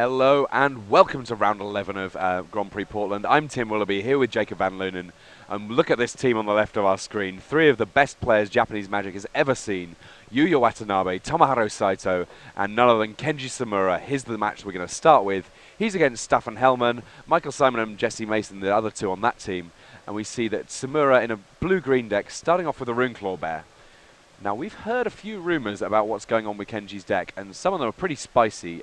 Hello and welcome to round 11 of Grand Prix Portland. I'm Tim Willoughby here with Jacob Van Loonen. Look at this team on the left of our screen. Three of the best players Japanese Magic has ever seen. Yuuya Watanabe, Tomoharu Saito, and none other than Kenji Tsumura. Here's the match we're going to start with. He's against Staffan Hellman, Michael Simon and Jesse Mason, the other two on that team. And we see that Tsumura in a blue-green deck, starting off with a Runeclaw Bear. Now, we've heard a few rumours about what's going on with Kenji's deck, and some of them are pretty spicy.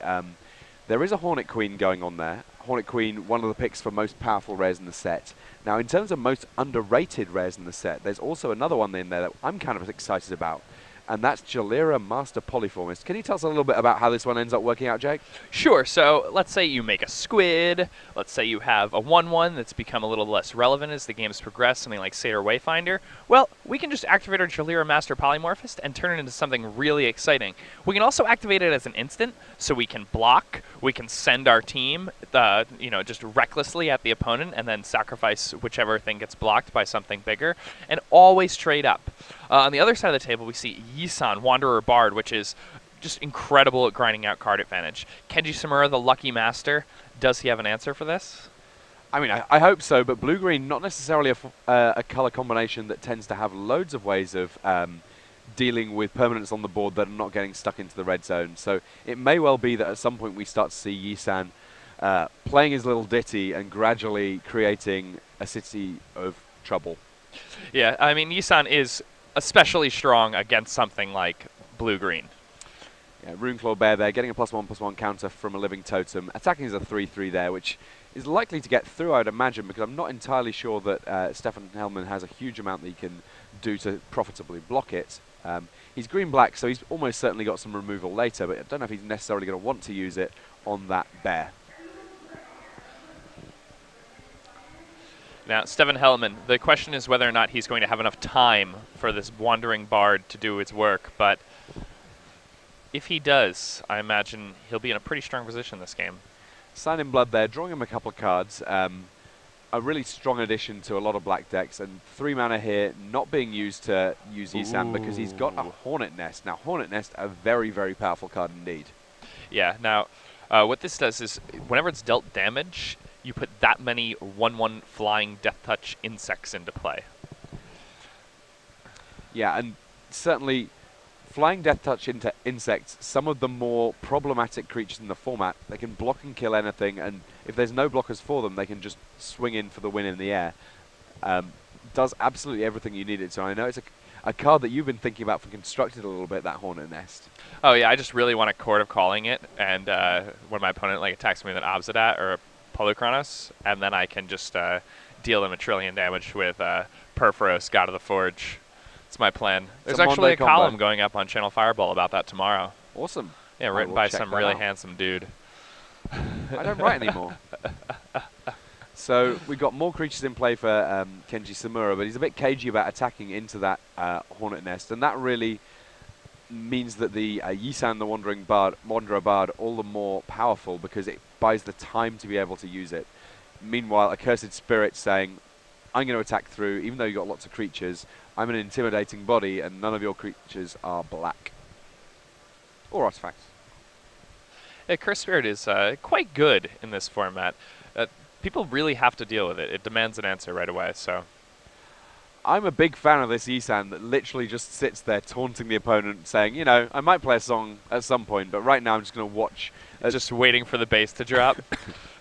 There is a Hornet Queen going on there. Hornet Queen, one of the picks for most powerful rares in the set. Now, in terms of most underrated rares in the set, there's also another one in there that I'm kind of excited about, and that's Jalira Master Polyformist. Can you tell us a little bit about how this one ends up working out, Jake? Sure. So let's say you make a squid. Let's say you have a 1/1 that's become a little less relevant as the games progress, something like Satyr Wayfinder. Well, we can just activate our Jalira Master Polymorphist and turn it into something really exciting. We can also activate it as an instant, so we can block. We can send our team, just recklessly at the opponent and then sacrifice whichever thing gets blocked by something bigger, and always trade up. On the other side of the table, we see Yisan, Wanderer Bard, which is just incredible at grinding out card advantage. Kenji Tsumura, the Lucky Master, does he have an answer for this? I mean, I hope so, but blue-green, not necessarily a color combination that tends to have loads of ways of dealing with permanents on the board that are not getting stuck into the red zone. So it may well be that at some point we start to see Yisan playing his little ditty and gradually creating a city of trouble. Yeah, I mean, Yisan is especially strong against something like blue-green. Yeah, Runeclaw Bear there, getting a +1/+1 counter from a living totem. Attacking is a 3/3 there, which is likely to get through, I'd imagine, because I'm not entirely sure that Staffan Hellman has a huge amount that he can do to profitably block it. He's green-black, so he's almost certainly got some removal later, but I don't know if he's necessarily going to want to use it on that bear. Now, Staffan Hellman, the question is whether or not he's going to have enough time for this Wandering Bard to do its work, but if he does, I imagine he'll be in a pretty strong position this game. Sign in Blood there, drawing him a couple of cards. A really strong addition to a lot of black decks, and 3 mana here not being used to use Yisan because he's got a Hornet Nest. Now, Hornet Nest, a very, very powerful card indeed. Yeah, now, what this does is whenever it's dealt damage, you put that many 1/1 flying Death Touch insects into play. Yeah, and certainly flying Death Touch into insects, some of the more problematic creatures in the format, they can block and kill anything, and if there's no blockers for them, they can just swing in for the win in the air. Does absolutely everything you need it to. I know it's a card that you've been thinking about for Constructed a little bit, that Hornet Nest. Oh yeah, I just really want a Court of Calling it, and when my opponent attacks me with an Obsidat or a Polychronos, and then I can just deal them 1 trillion damage with Perforos, God of the Forge. It's my plan. There's actually a column going up on Channel Fireball about that tomorrow. Awesome. Yeah, written by some really handsome dude. I don't write anymore. So we've got more creatures in play for Kenji Tsumura, but he's a bit cagey about attacking into that Hornet Nest, and that really means that the Yisan, the Wanderer Bard, all the more powerful because it buys the time to be able to use it. Meanwhile, Accursed Spirit saying, I'm going to attack through, even though you've got lots of creatures, I'm an intimidating body, and none of your creatures are black. Or artifacts. Yeah, Cursed Spirit is quite good in this format. People really have to deal with it. It demands an answer right away, so... I'm a big fan of this Yisan that literally just sits there taunting the opponent, saying, you know, I might play a song at some point, but right now I'm just going to watch. Just waiting for the base to drop.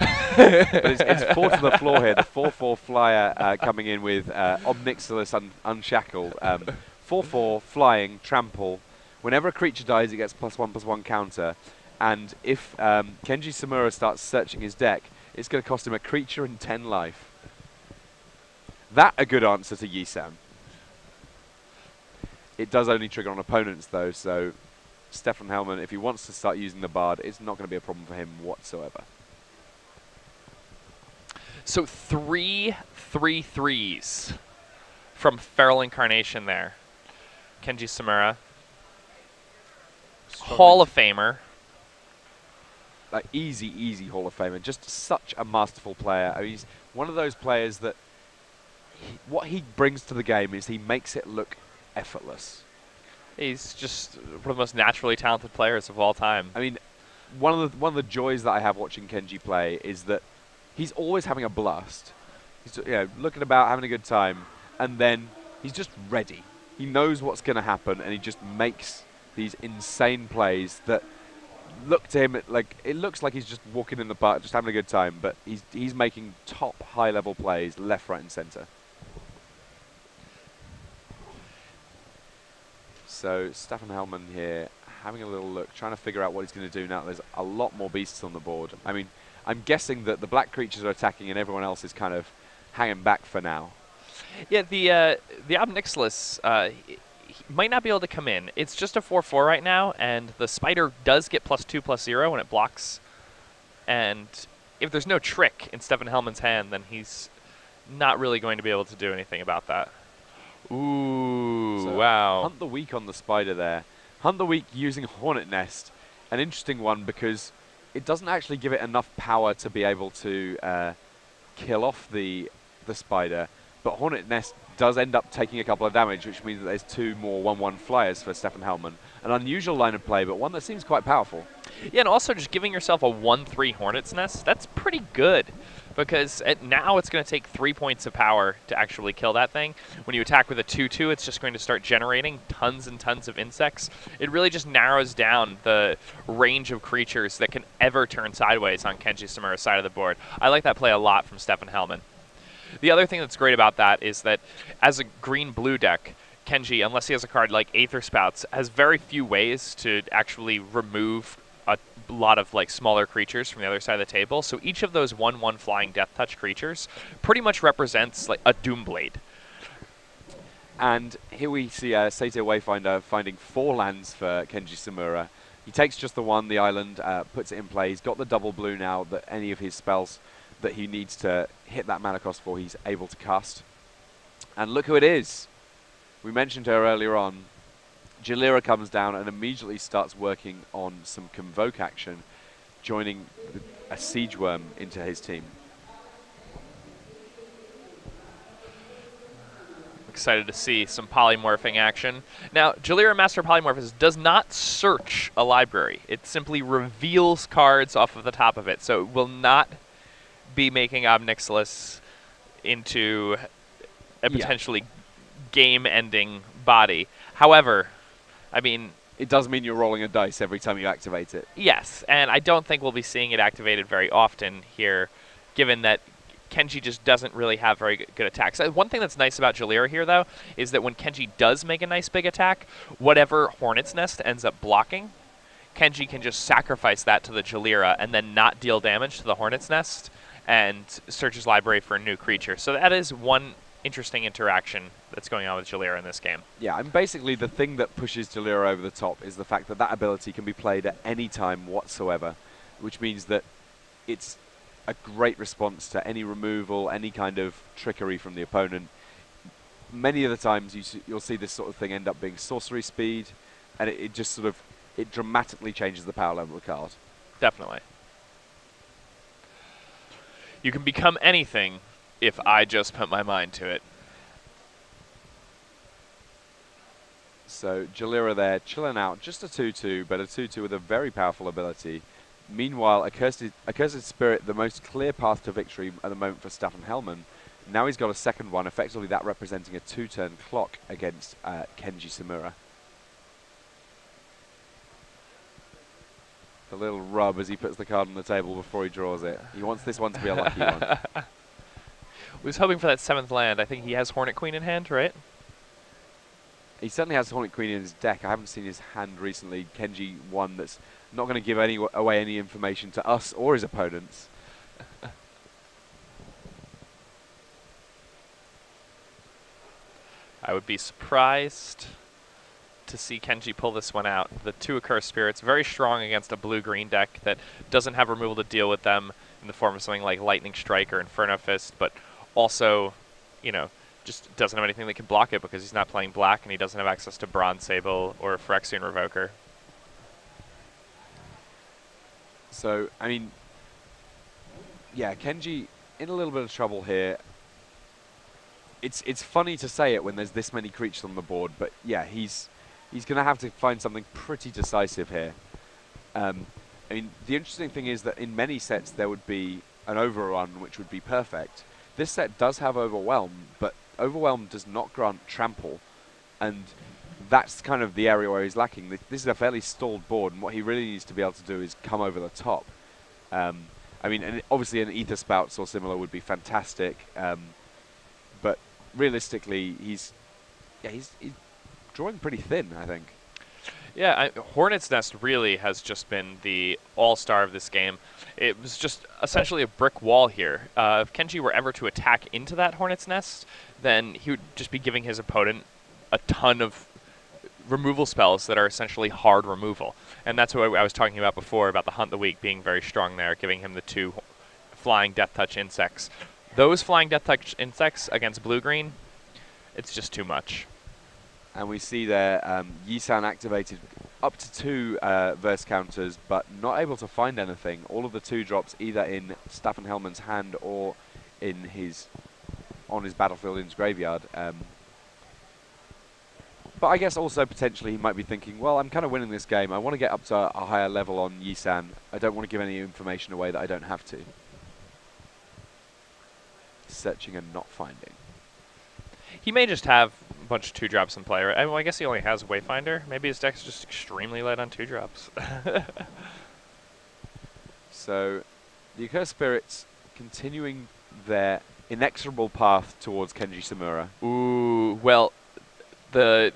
But it's 4 to the floor here. The 4/4 flyer coming in with Omnixilus Unshackled. 4/4 flying, trample. Whenever a creature dies, it gets +1/+1 counter. And if Kenji Tsumura starts searching his deck, it's going to cost him a creature and 10 life. That a good answer to Yisan. It does only trigger on opponents though, so Staffan Hellman, if he wants to start using the Bard, it's not going to be a problem for him whatsoever. So 3 3/3s from Feral Incarnation there. Kenji Tsumura. Hall of Famer. Easy Hall of Famer. Just such a masterful player. I mean, he's one of those players that what he brings to the game is he makes it look effortless. He's just one of the most naturally talented players of all time. I mean, one of the joys that I have watching Kenji play is that he's always having a blast. He's looking about, having a good time, and then he's just ready. He knows what's going to happen, and he just makes these insane plays that look to him like it looks like he's just walking in the park, just having a good time. But he's making top high-level plays, left, right, and center. So Staffan Hellman here, having a little look, trying to figure out what he's going to do now. There's a lot more beasts on the board. I mean, I'm guessing that the black creatures are attacking, and everyone else is kind of hanging back for now. Yeah, the Obnixilis he might not be able to come in. It's just a 4/4 right now, and the spider does get +2/+0 when it blocks. And if there's no trick in Staffan Hellman's hand, then he's not really going to be able to do anything about that. Ooh, so wow. Hunt the Weak on the spider there. Hunt the Weak using Hornet Nest. An interesting one because it doesn't actually give it enough power to be able to kill off the spider. But Hornet Nest does end up taking a couple of damage, which means that there's 2 more 1/1 flyers for Staffan Hellman. An unusual line of play, but one that seems quite powerful. Yeah, and also just giving yourself a 1/3 Hornet's Nest, that's pretty good. Because now it's going to take 3 points of power to actually kill that thing. When you attack with a 2/2, it's just going to start generating tons and tons of insects. It really just narrows down the range of creatures that can ever turn sideways on Kenji Tsumura's side of the board. I like that play a lot from Staffan Hellman. The other thing that's great about that is that as a green-blue deck, Kenji, unless he has a card like Aether Spouts, has very few ways to actually remove a lot of like smaller creatures from the other side of the table. So each of those 1/1 flying Death Touch creatures pretty much represents like a Doomblade. And here we see Saito Wayfinder finding 4 lands for Kenji Tsumura. He takes just the one, the island, puts it in play. He's got the double blue now that any of his spells that he needs to hit that mana cost for, he's able to cast. And look who it is. We mentioned her earlier on. Jalira comes down and immediately starts working on some Convoke action, joining a Siege Worm into his team. Excited to see some polymorphing action. Now, Jalira Master Polymorphist does not search a library. It simply reveals cards off of the top of it. So it will not be making Obnixilis into a potentially game-ending body. However, I mean, it does mean you're rolling a dice every time you activate it. Yes, and I don't think we'll be seeing it activated very often here, given that Kenji just doesn't really have very good attacks. One thing that's nice about Jalira here, though, is that when Kenji does make a nice big attack, whatever Hornet's Nest ends up blocking, Kenji can just sacrifice that to the Jalira and then not deal damage to the Hornet's Nest and search his library for a new creature. So that is one interesting interaction that's going on with Jalira in this game. Yeah, and basically the thing that pushes Jalira over the top is the fact that that ability can be played at any time whatsoever, which means that it's a great response to any removal, any kind of trickery from the opponent. Many of the times you'll see this sort of thing end up being sorcery speed, and it just sort of, it dramatically changes the power level of the card. Definitely. You can become anything if I just put my mind to it. So Jalira there, chilling out, just a 2/2, but a 2/2 with a very powerful ability. Meanwhile, Accursed Spirit, the most clear path to victory at the moment for Staffan Hellman. Now he's got a second one, effectively that representing a 2-turn clock against Kenji Tsumura. The little rub as he puts the card on the table before he draws it. He wants this one to be a lucky one. We was hoping for that 7th land. I think he has Hornet Queen in hand, right? He certainly has Hornet Queen in his deck. I haven't seen his hand recently. Kenji one that's not going to give away any information to us or his opponents. I would be surprised to see Kenji pull this one out. The 2 Accursed Spirits, very strong against a blue-green deck that doesn't have removal to deal with them in the form of something like Lightning Strike or Inferno Fist, but also, you know, just doesn't have anything that can block it because he's not playing black and he doesn't have access to Bronze Sable or Phyrexian Revoker. So, I mean, yeah, Kenji in a little bit of trouble here. It's funny to say it when there's this many creatures on the board, but yeah, he's going to have to find something pretty decisive here. I mean, the interesting thing is that in many sets there would be an overrun which would be perfect. This set does have Overwhelm, but Overwhelm does not grant Trample, and that's kind of the area where he's lacking. This is a fairly stalled board, and what he really needs to be able to do is come over the top. I mean, and obviously an Ether Spouts or similar would be fantastic, but realistically, he's drawing pretty thin, I think. Yeah, Hornet's Nest really has just been the all-star of this game. It was just essentially a brick wall here. If Kenji were ever to attack into that Hornet's Nest, then he would just be giving his opponent a ton of removal spells that are essentially hard removal. And that's what I was talking about before, about the Hunt the Weak being very strong there, giving him the 2 flying Death Touch insects. Those flying Death Touch insects against blue-green, it's just too much. And we see there Yi-san activated up to 2 verse counters, but not able to find anything. All of the 2-drops either in Staffan Hellman's hand or in on his battlefield in his graveyard. But I guess also potentially he might be thinking, well, I'm kind of winning this game. I want to get up to a higher level on Yi-san. I don't want to give any information away that I don't have to. Searching and not finding. He may just have a bunch of 2-drops in play. Right? Well, I guess he only has Wayfinder. Maybe his deck's just extremely light on 2-drops. So the Accursed Spirits continuing their inexorable path towards Kenji Tsumura. Ooh, well, the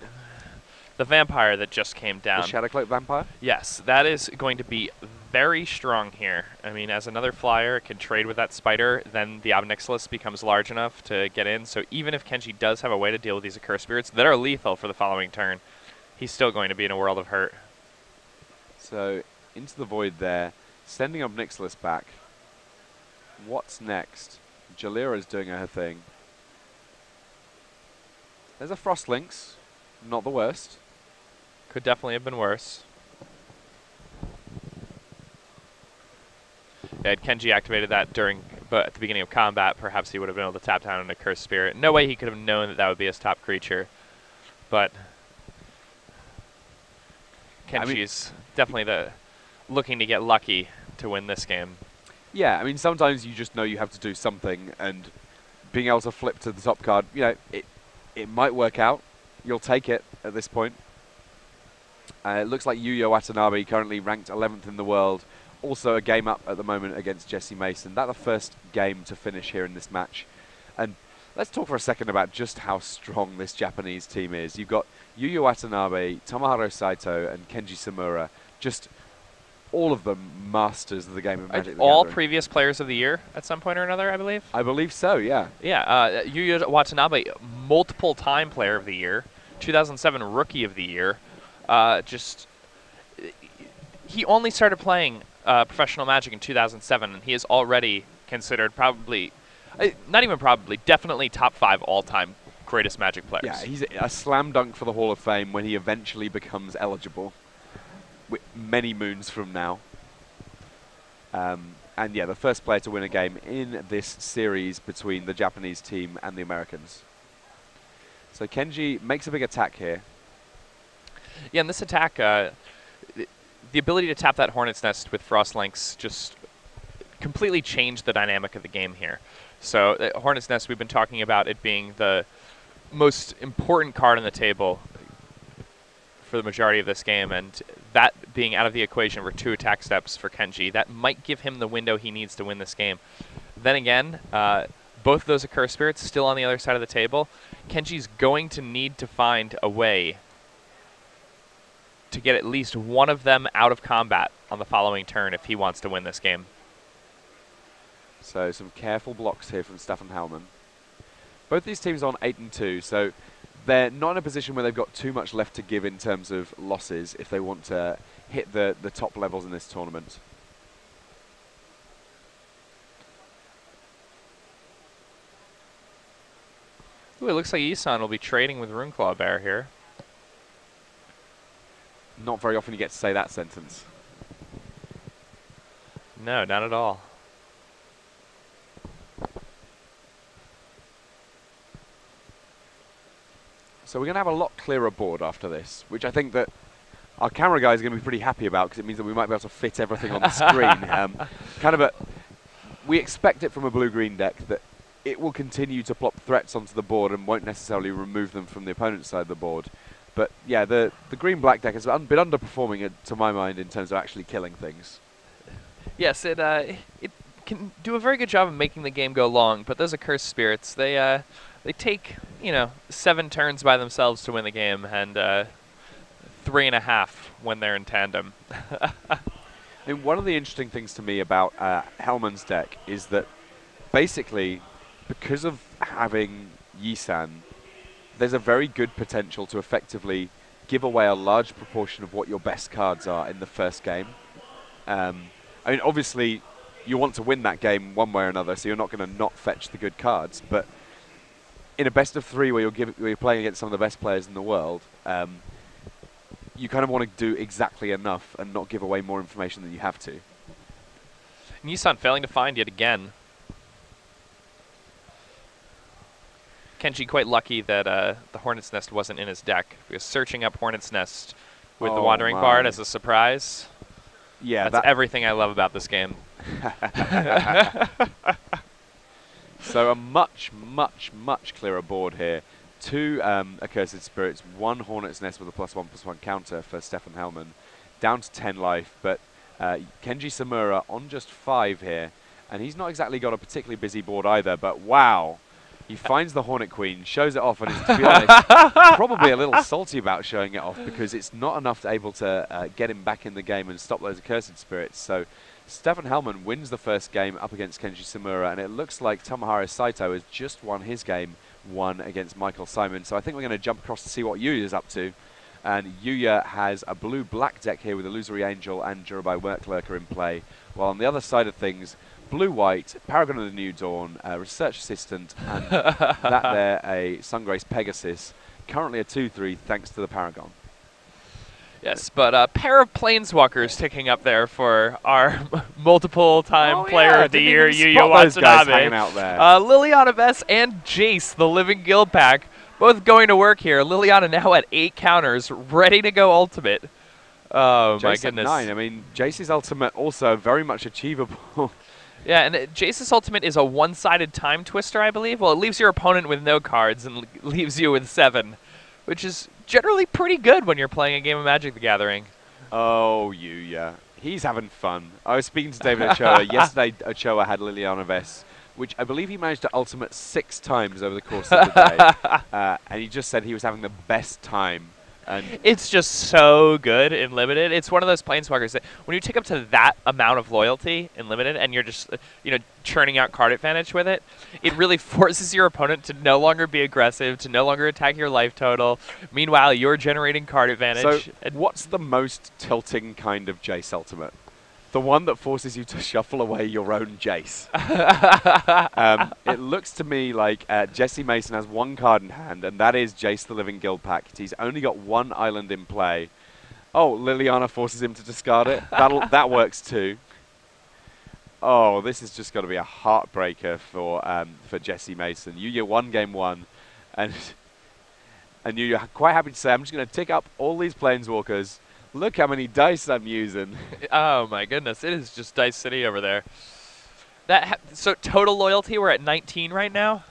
vampire that just came down. The Shadowcloak Vampire? Yes, that is going to be very strong here. I mean, as another flyer, it can trade with that spider, then the Obnixilis becomes large enough to get in. So even if Kenji does have a way to deal with these Accursed Spirits that are lethal for the following turn, he's still going to be in a world of hurt. So into the void there, sending Obnixilis back. What's next? Jalira's doing her thing. There's a Frostlinks, not the worst. Could definitely have been worse. Yeah, had Kenji activated that but at the beginning of combat, perhaps he would have been able to tap down an Accursed Spirit. No way he could have known that that would be his top creature. But Kenji's definitely looking to get lucky to win this game. Yeah, I mean, sometimes you just know you have to do something, and being able to flip to the top card, you know, it might work out. You'll take it at this point. It looks like Yuuya Watanabe, currently ranked 11th in the world, also a game up at the moment against Jesse Mason. That's the first game to finish here in this match. And let's talk for a second about just how strong this Japanese team is. You've got Yuuya Watanabe, Tomoharu Saito, and Kenji Tsumura. Just all of them masters of the game of Magic the All Gathering. previous players of the year at some point or another, I believe? I believe so, yeah. Yeah, Yuuya Watanabe, multiple-time player of the year, 2007 Rookie of the Year. He only started playing professional Magic in 2007, and he is already considered definitely top 5 all-time greatest Magic players. Yeah, he's a slam dunk for the Hall of Fame when he eventually becomes eligible, many moons from now. And yeah, the first player to win a game in this series between the Japanese team and the Americans. So Kenji makes a big attack here. Yeah, and this attack, the ability to tap that Hornet's Nest with Frostlinks just completely changed the dynamic of the game here. So Hornet's Nest, we've been talking about it being the most important card on the table for the majority of this game, and that being out of the equation for 2 attack steps for Kenji, that might give him the window he needs to win this game. Then again, both of those Accursed Spirits still on the other side of the table. Kenji's going to need to find a way to get at least one of them out of combat on the following turn if he wants to win this game. So some careful blocks here from Staffan Hellman. Both these teams are on 8 and 2, so they're not in a position where they've got too much left to give in terms of losses if they want to hit the top levels in this tournament. Ooh, it looks like Isan will be trading with Runeclaw Bear here. Not very often you get to say that sentence. No, not at all. So we're going to have a lot clearer board after this, which I think that our camera guy is going to be pretty happy about, because it means that we might be able to fit everything on the screen. We expect it from a blue-green deck that it will continue to plop threats onto the board and won't necessarily remove them from the opponent's side of the board. But yeah, the green-black deck has been underperforming, to my mind, in terms of actually killing things. Yes, it can do a very good job of making the game go long, but those accursed spirits, they take 7 turns by themselves to win the game, and 3.5 when they're in tandem. I mean, one of the interesting things to me about Hellman's deck is that basically, because of having Yi-san, there's a very good potential to effectively give away a large proportion of what your best cards are in the first game. I mean, obviously, you want to win that game one way or another, so you're not going to not fetch the good cards. But in a best of 3 where you're playing against some of the best players in the world, you kind of want to do exactly enough and not give away more information than you have to. Nissan failing to find yet again. Kenji quite lucky that the Hornet's Nest wasn't in his deck. He was searching up Hornet's Nest with the Wandering Bard as a surprise. Yeah, that's everything I love about this game. So a much, much, much clearer board here. 2 Accursed Spirits, 1 Hornet's Nest with a +1/+1 counter for Staffan Hellman, down to 10 life, but Kenji Tsumura on just 5 here, and he's not exactly got a particularly busy board either, but wow, he finds the Hornet Queen, shows it off, and is, to be honest, probably a little salty about showing it off, because it's not enough to able to get him back in the game and stop those Accursed Spirits. So Staffan Hellman wins the first game up against Kenji Tsumura, and it looks like Tomoharu Saito has just won his game 1 against Michael Simon. So I think we're going to jump across to see what Yuuya is up to. And Yuuya has a blue-black deck here with Illusory Angel and Jurabai Worklurker in play, while on the other side of things, blue-white, Paragon of the New Dawn, Research Assistant, and that there, a Sungrace Pegasus, currently a 2/3 thanks to the Paragon. Yes, but a pair of Planeswalkers ticking up there for our multiple-time player of the year, Yuuya Watanabe. Liliana Vess and Jace, the Living Guild pack, both going to work here. Liliana now at 8 counters, ready to go ultimate. Oh, Jace my goodness. At 9. I mean, Jace's ultimate also very much achievable. Yeah, and Jace's ultimate is a one-sided time twister, I believe. Well, it leaves your opponent with no cards and leaves you with 7, which is generally pretty good when you're playing a game of Magic the Gathering. Oh, Yuuya. He's having fun. I was speaking to David Ochoa. Yesterday, Ochoa had Liliana Vess, which I believe he managed to ultimate 6 times over the course of the day. And he just said he was having the best time. And it's just so good in Limited. It's one of those Planeswalkers that when you take up to that amount of loyalty in Limited and you're just churning out card advantage with it, it really forces your opponent to no longer be aggressive, to no longer attack your life total. Meanwhile, you're generating card advantage. So what's the most tilting kind of Jace ultimate? The one that forces you to shuffle away your own Jace. It looks to me like Jesse Mason has 1 card in hand, and that is Jace the Living Guild Pact. He's only got 1 island in play. Oh, Liliana forces him to discard it. That works too. Oh, this is just going to be a heartbreaker for Jesse Mason. Yuuya won game 1, and you're quite happy to say, I'm just going to tick up all these Planeswalkers. Look how many dice I'm using. Oh my goodness, it is just Dice City over there. So total loyalty, we're at 19 right now.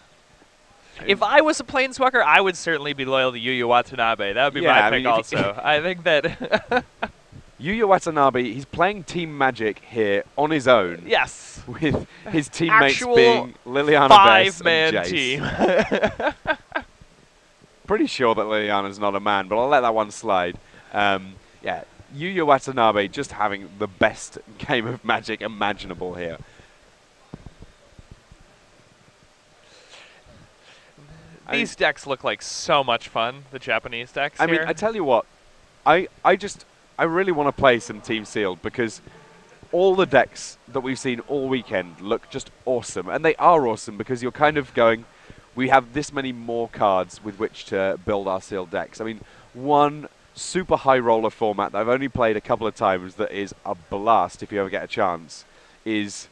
If I was a Planeswalker, I would certainly be loyal to Yuuya Watanabe. That would be my pick also. I think that Yuuya Watanabe, he's playing Team Magic here on his own. Yes. With his teammates being Liliana Vess and Jace. Team. Pretty sure that Liliana's not a man, but I'll let that one slide. Yeah, Yuuya Watanabe just having the best game of Magic imaginable here. These decks look like so much fun, the Japanese decks I mean, I tell you what, I really want to play some Team Sealed, because all the decks that we've seen all weekend look just awesome. And they are awesome because you're kind of going, we have this many more cards with which to build our sealed decks. I mean, one super high roller format that I've only played a couple of times that is a blast if you ever get a chance is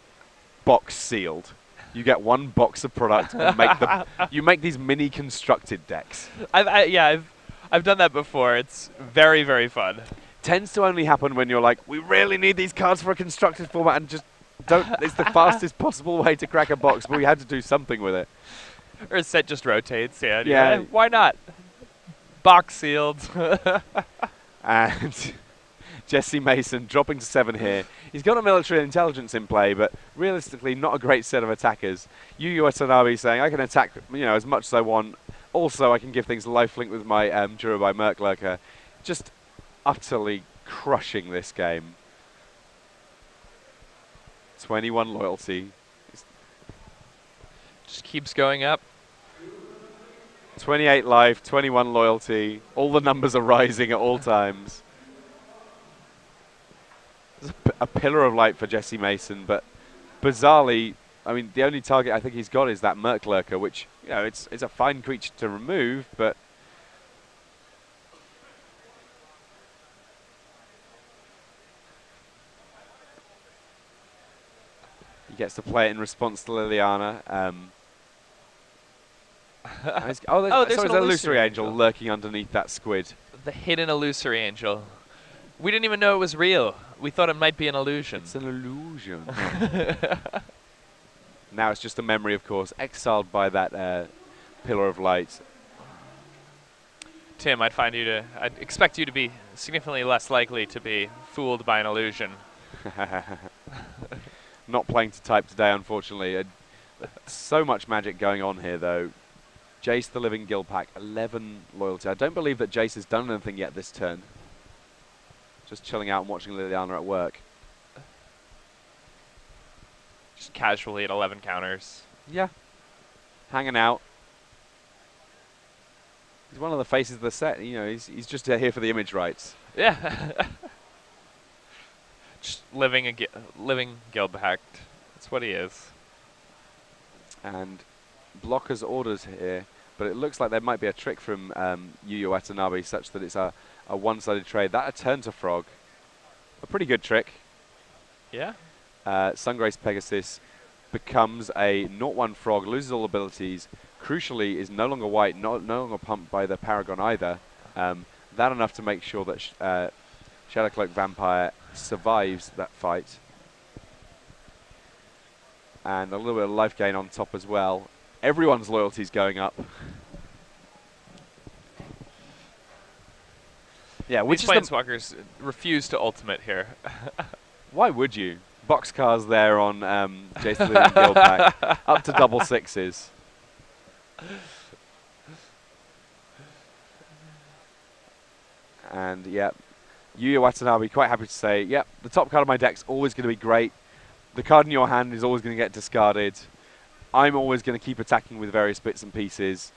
box sealed. You get 1 box of product and you make these mini constructed decks. I've done that before. It's very, very fun. tends to only happen when you're like, we really need these cards for a constructed format, and just don't. It's the fastest possible way to crack a box, but we had to do something with it. Or a set just rotates, yeah. Yeah. Why not? Box sealed. And Jesse Mason dropping to 7 here. He's got a military intelligence in play, but realistically not a great set of attackers. Yuuya Watanabe saying, I can attack as much as I want. Also, I can give things lifelink with my Jurubai Merklurker. Just utterly crushing this game. 21 loyalty. Just keeps going up. 28 life, 21 loyalty. All the numbers are rising at all times. There's a pillar of light for Jesse Mason, but bizarrely, I mean, the only target I think he's got is that Merklurker, which, it's a fine creature to remove, but he gets to play it in response to Liliana. There's an Illusory Angel lurking underneath that squid. The hidden Illusory Angel. We didn't even know it was real. We thought it might be an illusion. It's an illusion. Now it's just a memory, of course, exiled by that pillar of light. Tim, I'd expect you to be significantly less likely to be fooled by an illusion. Not playing to type today, unfortunately. So much magic going on here, though. Jace the Living Gilpack, 11 loyalty. I don't believe that Jace has done anything yet this turn. Just chilling out and watching Liliana at work. Just casually at 11 counters. Yeah. Hanging out. He's one of the faces of the set. He's just here for the image rights. Yeah. Just living Gilpack. That's what he is. And blockers orders here, but it looks like there might be a trick from Yuuya Watanabe such that it's a one-sided trade. That a turn to Frog. A pretty good trick. Yeah. Sungrace Pegasus becomes a 0/1 Frog, loses all abilities. Crucially, is no longer white, no longer pumped by the Paragon either. That enough to make sure that Shadowcloak Vampire survives that fight. And a little bit of life gain on top as well. Everyone's loyalty's going up. Yeah, which These Planeswalkers refuse to ultimate here. Why would you? Boxcars there on Jason Living Gilpack. Up to double 6s. And, yeah, Yuuya Watanabe quite happy to say, yep, the top card of my deck's always going to be great. The card in your hand is always going to get discarded. I'm always going to keep attacking with various bits and pieces.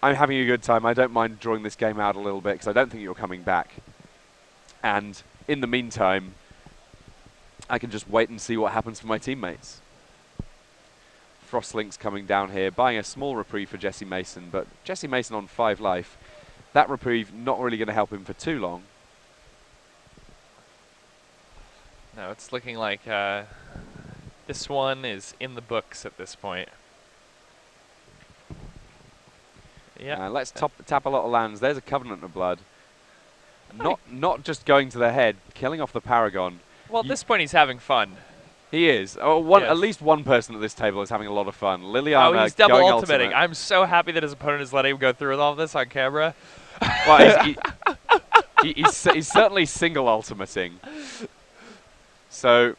I'm having a good time. I don't mind drawing this game out a little bit because I don't think you're coming back. And in the meantime, I can just wait and see what happens for my teammates. Frostlink's coming down here, buying a small reprieve for Jesse Mason, but Jesse Mason on 5 life. That reprieve not really going to help him for too long. No, it's looking like this one is in the books at this point. Yeah. Let's tap a lot of lands. There's a Covenant of Blood. Not just going to the head, killing off the Paragon. Well, at this point he's having fun. He is. Yes. At least one person at this table is having a lot of fun. Liliana. Oh, he's double going ultimating. ultimate. I'm so happy that his opponent is letting him go through with all of this on camera. Well, he's certainly single ultimating. So,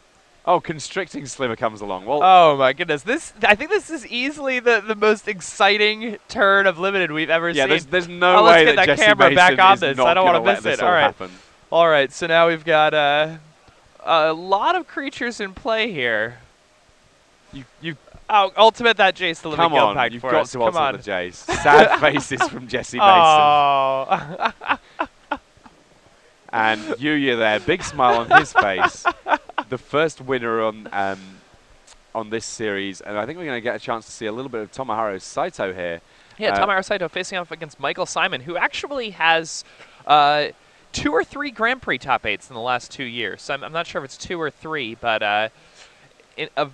Constricting Sliver comes along. Well, oh my goodness, I think this is easily the most exciting turn of Limited we've ever seen. Yeah, there's no way let's get that Jesse camera Mason back on is this. not I don't want to gonna miss let it. this all happen. All right, so now we've got a lot of creatures in play here. Ultimate that Jace the Living Gilpack you've for got us. to Come ultimate on. the Jace. Sad faces from Jesse Mason. Oh. And Yuuya there, big smile on his face. The first winner on this series, and I think we're going to get a chance to see a little bit of Tomoharu Saito here. Yeah, Tomoharu Saito facing off against Michael Simon, who actually has 2 or 3 Grand Prix top 8s in the last 2 years. So I'm not sure if it's 2 or 3, but a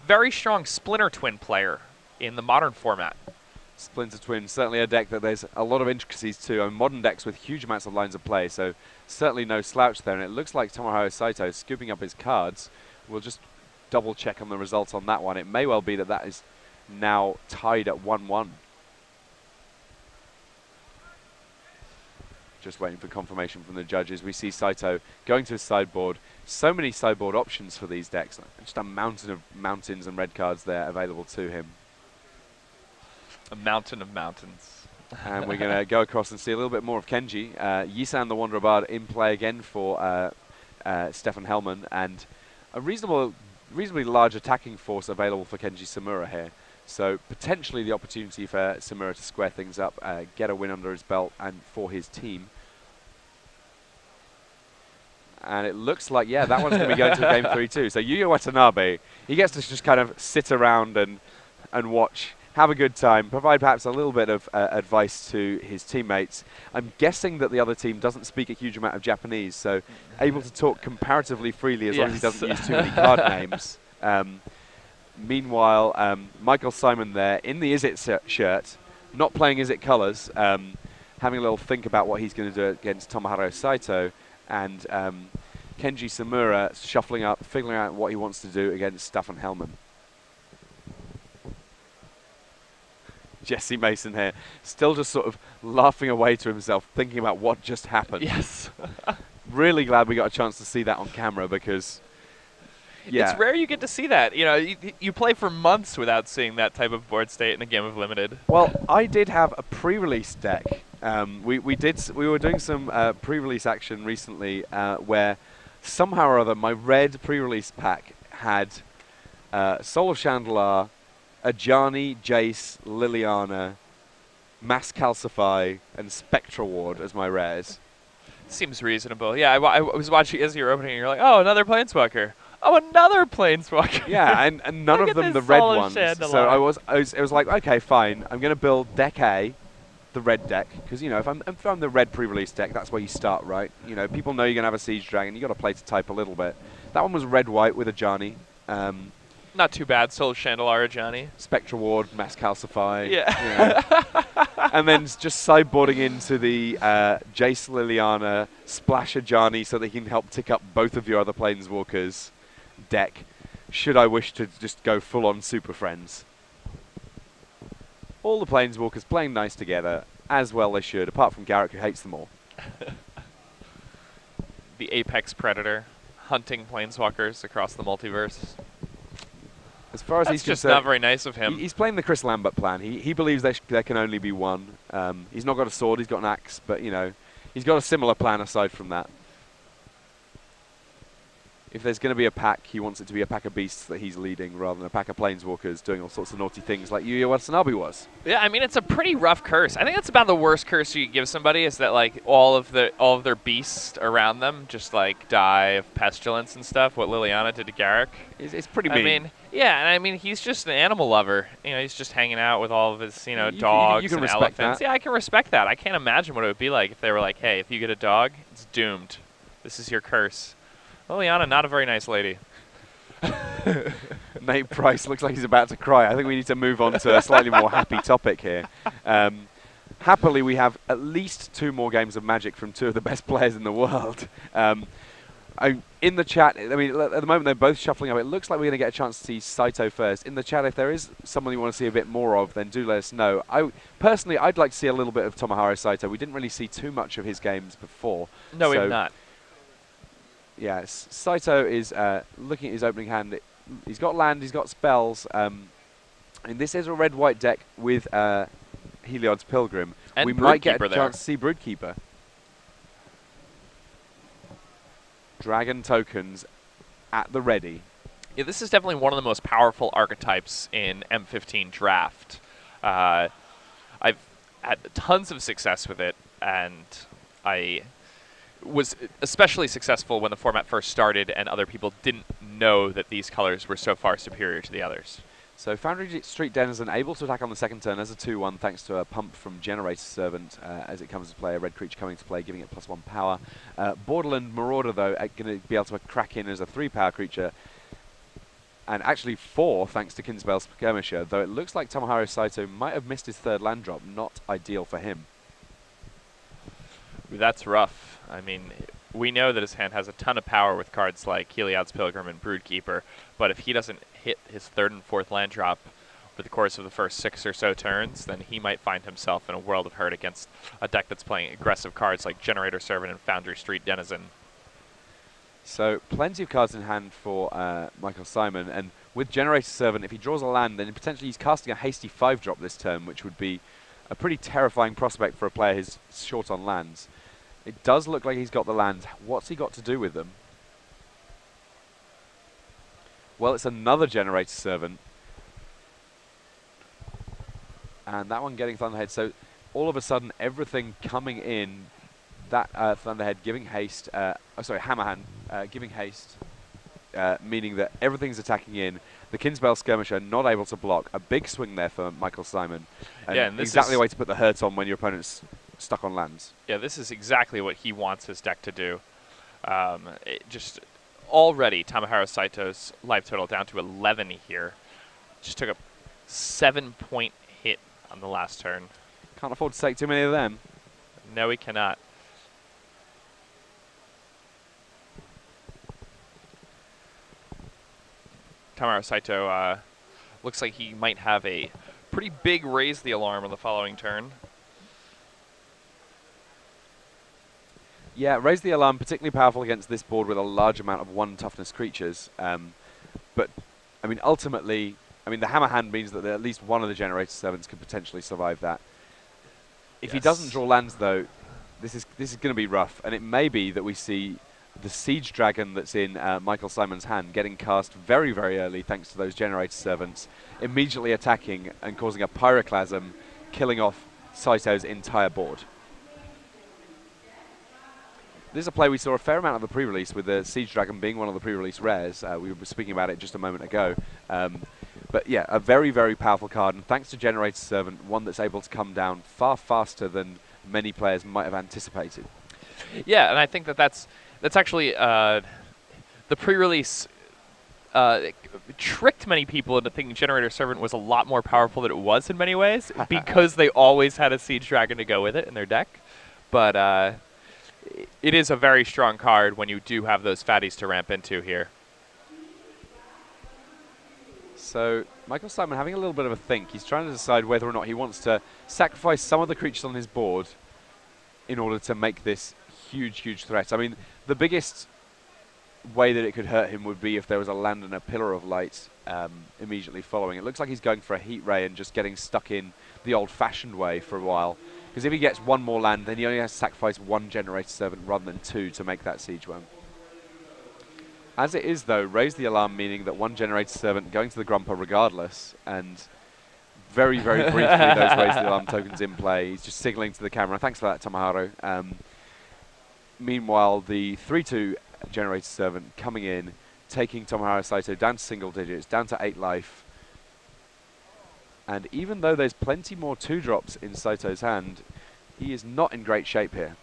very strong Splinter Twin player in the modern format. Splinter Twin, certainly a deck that there's a lot of intricacies to, and modern decks with huge amounts of lines of play, so certainly no slouch there, and it looks like Tomoharu Saito is scooping up his cards. We'll just double check on the results on that one. It may well be that that is now tied at 1-1. Just waiting for confirmation from the judges. We see Saito going to his sideboard. So many sideboard options for these decks. Just a mountain of mountains and red cards there available to him. A mountain of mountains. And we're going to go across and see a little bit more of Kenji. Yisan the Wanderer Bard in play again for Staffan Hellman, and a reasonably large attacking force available for Kenji Tsumura here. So potentially the opportunity for Tsumura to square things up, get a win under his belt and for his team. And it looks like, yeah, that one's going to be going to game 3 too. So Yuuya Watanabe, he gets to just kind of sit around and watch, have a good time, provide perhaps a little bit of advice to his teammates. I'm guessing that the other team doesn't speak a huge amount of Japanese, so able to talk comparatively freely as long as he doesn't use too many card names. Meanwhile, Michael Simon there in the Is It shirt, not playing Is It colours, having a little think about what he's going to do against Tomoharu Saito, and Kenji Tsumura shuffling up, figuring out what he wants to do against Staffan Hellman. Jesse Mason here, still just sort of laughing away to himself, thinking about what just happened. Yes. Really glad we got a chance to see that on camera, because yeah. It's rare you get to see that. You know, you play for months without seeing that type of board state in a game of Limited. Well, I did have a pre-release deck. We were doing some pre-release action recently where somehow or other my red pre-release pack had Soul of Chandelier, Ajani, Jace, Liliana, Mass Calcify, and Spectral Ward as my rares. Seems reasonable. Yeah, I was watching as you were opening, and you're like, oh, another Planeswalker. Oh, another Planeswalker. Yeah, and none of them the red ones. So it was like, okay, fine. I'm going to build deck A, the red deck, because, you know, if I'm the red pre-release deck, that's where you start, right? You know, people know you're going to have a Siege Dragon. You've got to play to type a little bit. That one was red-white with Ajani. Not too bad. Soul Chandelier, Johnny. Spectral Ward, Mass Calcify. Yeah. You know. And then just sideboarding into the Jace Liliana, Splash Ajani so they can help tick up both of your other Planeswalkers deck, should I wish to just go full-on Super Friends. All the Planeswalkers playing nice together, as well they should, apart from Garrett, who hates them all. The apex predator, hunting Planeswalkers across the multiverse. As far as That's he's just concerned, not very nice of him. He's playing the Chris Lambert plan. He believes there can only be one. He's not got a sword, he's got an axe, but, you know, he's got a similar plan aside from that. If there's going to be a pack, he wants it to be a pack of beasts that he's leading rather than a pack of Planeswalkers doing all sorts of naughty things like Yuuya Watanabe was. Yeah, I mean, it's a pretty rough curse. I think that's about the worst curse you could give somebody, is that, like, all of their beasts around them just, like, die of pestilence and stuff, what Liliana did to Garrick. It's pretty mean. I mean, yeah, and I mean, he's just an animal lover. You know, he's just hanging out with all of his, you know, dogs you can and respect elephants. that. Yeah, I can respect that. I can't imagine what it would be like if they were like, hey, if you get a dog, it's doomed. This is your curse. Liliana, not a very nice lady. Nate Price looks like he's about to cry. I think we need to move on to a slightly more happy topic here. Happily, we have at least 2 more games of Magic from 2 of the best players in the world. In the chat, I mean, at the moment they're both shuffling up. It looks like we're going to get a chance to see Saito first. In the chat, if there is someone you want to see a bit more of, then do let us know. Personally, I'd like to see a little bit of Tomoharu Saito. We didn't really see too much of his games before. No, we've not. Yes, Saito is looking at his opening hand. He's got land, he's got spells. And this is a red-white deck with Heliod's Pilgrim. And we might get a Broodkeeper chance to see Broodkeeper. Dragon tokens at the ready. Yeah, this is definitely one of the most powerful archetypes in M15 draft. I've had tons of success with it, and I was especially successful when the format first started and other people didn't know that these colors were so far superior to the others. So Foundry Street Denizen able to attack on the second turn as a 2-1 thanks to a pump from Generator Servant as it comes to play, a red creature coming to play, giving it +1 power. Borderland Marauder, though, going to be able to crack in as a 3-power creature. And actually 4 thanks to Kinsbell Skirmisher, though it looks like Tomoharu Saito might have missed his 3rd land drop. Not ideal for him. That's rough. I mean, we know that his hand has a ton of power with cards like Heliod's Pilgrim and Broodkeeper, but if he doesn't hit his 3rd and 4th land drop over the course of the first 6 or so turns, then he might find himself in a world of hurt against a deck that's playing aggressive cards like Generator Servant and Foundry Street Denizen. So plenty of cards in hand for Michael Simon, and with Generator Servant, if he draws a land, then potentially he's casting a hasty 5-drop this turn, which would be a pretty terrifying prospect for a player who's short on lands. It does look like he's got the lands. What's he got to do with them? Well, it's another Generator Servant. And that one getting Thunderhead. So all of a sudden, everything coming in, that Thunderhead giving haste, Hammerhand giving haste, meaning that everything's attacking in. The Kinsbell Skirmisher not able to block. A big swing there for Michael Simon. And this exactly the way to put the hurt on when your opponent's stuck on lands. Yeah, this is exactly what he wants his deck to do. Just already, Tomoharu Saito's life total down to 11 here. Just took a 7-point hit on the last turn. Can't afford to take too many of them. No, he cannot. Tomoharu Saito looks like he might have a pretty big raise the alarm on the following turn. Yeah, raise the alarm, particularly powerful against this board with a large amount of 1 toughness creatures. But, I mean, ultimately, the hammer hand means that at least one of the Generator Servants could potentially survive that. If he doesn't draw lands, though, this is going to be rough. And it may be that we see the Siege Dragon that's in Michael Simon's hand getting cast very, very early thanks to those Generator Servants, immediately attacking and causing a Pyroclasm, killing off Saito's entire board. This is a play we saw a fair amount of the pre-release, with the Siege Dragon being one of the pre-release rares. We were speaking about it just a moment ago. But yeah, a very, very powerful card, and thanks to Generator Servant, one that's able to come down far faster than many players might have anticipated. Yeah, and I think that's actually the pre-release tricked many people into thinking Generator Servant was a lot more powerful than it was in many ways, because they always had a Siege Dragon to go with it in their deck. But it is a very strong card when you do have those fatties to ramp into here. So Michael Simon having a little bit of a think. He's trying to decide whether or not he wants to sacrifice some of the creatures on his board in order to make this huge, huge threat. I mean, the biggest way that it could hurt him would be if there was a land and a Pillar of Light immediately following. It looks like he's going for a Heat Ray and just getting stuck in the old-fashioned way for a while. Because if he gets one more land, then he only has to sacrifice 1 Generator Servant rather than 2 to make that Siege one. As it is, though, raise the alarm, meaning that 1 Generator Servant going to the Grumper regardless, and very, very briefly those raise the alarm tokens in play. He's just signaling to the camera. Thanks for that, Tomoharu. Meanwhile, the 3/2 Generator Servant coming in, taking Tomoharu Saito down to single digits, down to 8 life. And even though there's plenty more 2-drops in Saito's hand, he is not in great shape here.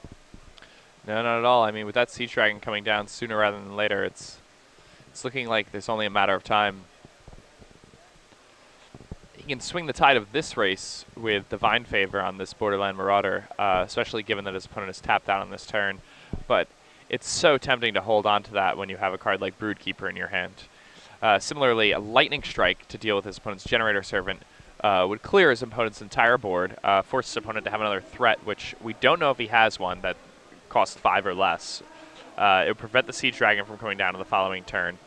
No, not at all. I mean, with that Siege Dragon coming down sooner rather than later, it's looking like there's only a matter of time. He can swing the tide of this race with Divine Favor on this Borderland Marauder, especially given that his opponent is tapped out on this turn. But it's so tempting to hold on to that when you have a card like Broodkeeper in your hand. Similarly, a Lightning Strike to deal with his opponent's Generator Servant would clear his opponent's entire board, force his opponent to have another threat, which we don't know if he has one that costs 5 or less. It would prevent the Siege Dragon from coming down on the following turn.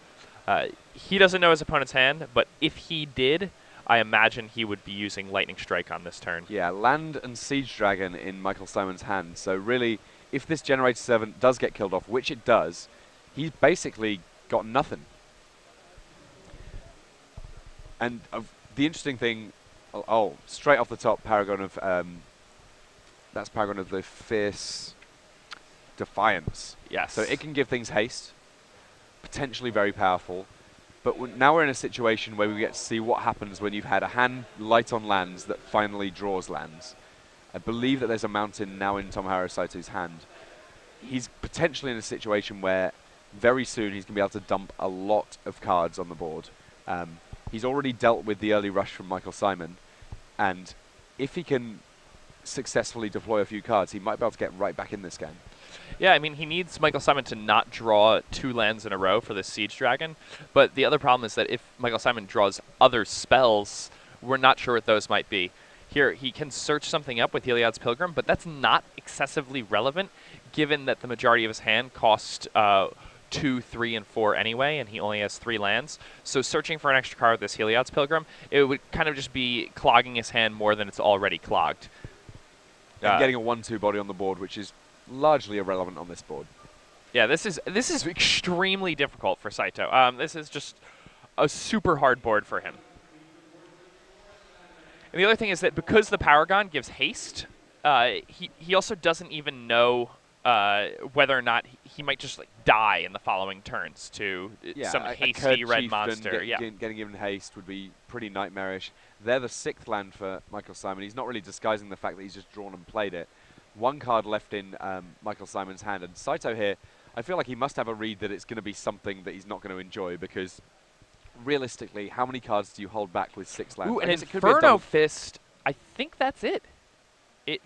He doesn't know his opponent's hand, but if he did, I imagine he would be using Lightning Strike on this turn. Yeah, land and Siege Dragon in Michael Simon's hand. So really, if this Generator Servant does get killed off, which it does, he's basically got nothing. And the interesting thing, straight off the top, Paragon of that's Paragon of the Fierce Defiance. Yes. So it can give things haste, potentially very powerful. But now we're in a situation where we get to see what happens when you've had a hand light on lands that finally draws lands. I believe that there's a mountain now in Tomoharu Saito's hand. He's potentially in a situation where very soon he's going to be able to dump a lot of cards on the board. He's already dealt with the early rush from Michael Simon, and if he can successfully deploy a few cards, he might be able to get right back in this game. Yeah, I mean, he needs Michael Simon to not draw 2 lands in a row for the Siege Dragon, but the other problem is that if Michael Simon draws other spells, we're not sure what those might be. Here, he can search something up with Heliod's Pilgrim, but that's not excessively relevant, given that the majority of his hand cost 2, 3, and 4 anyway, and he only has 3 lands. So searching for an extra card with this Heliod's Pilgrim, it would kind of just be clogging his hand more than it's already clogged. And getting a 1/2 body on the board, which is largely irrelevant on this board. Yeah, this is extremely difficult for Saito. This is just a super hard board for him. And the other thing is that because the Paragon gives haste, he also doesn't even know whether or not he might just like die in the following turns to some hasty red monster. Getting given haste would be pretty nightmarish. They're the 6th land for Michael Simon. He's not really disguising the fact that he's just drawn and played it. 1 card left in Michael Simon's hand, and Saito here, I feel like he must have a read that it's going to be something that he's not going to enjoy, because realistically, how many cards do you hold back with 6 lands? Ooh, an Inferno Fist, I think that's it. It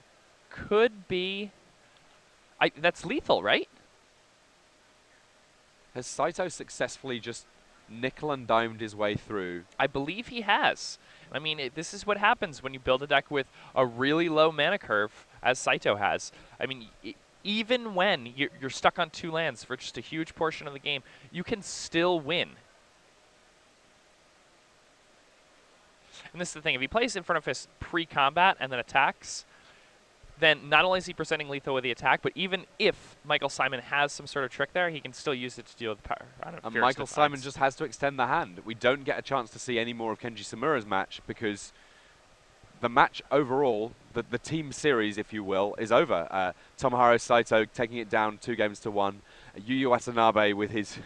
could be... that's lethal, right? Has Saito successfully just nickel and dimed his way through? I believe he has. I mean, this is what happens when you build a deck with a really low mana curve, as Saito has. I mean, even when you're stuck on 2 lands for just a huge portion of the game, you can still win. And this is the thing. If he plays Inferno Fist pre-combat and then attacks, then not only is he presenting lethal with the attack, but even if Michael Simon has some sort of trick there, he can still use it to deal with power. And Michael Simon just has to extend the hand. We don't get a chance to see any more of Kenji Tsumura's match, because the match overall, the team series, if you will, is over. Tomoharu Saito taking it down 2-1. Yuuya Watanabe with his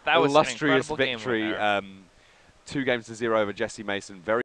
illustrious victory, 2-0 over Jesse Mason. Very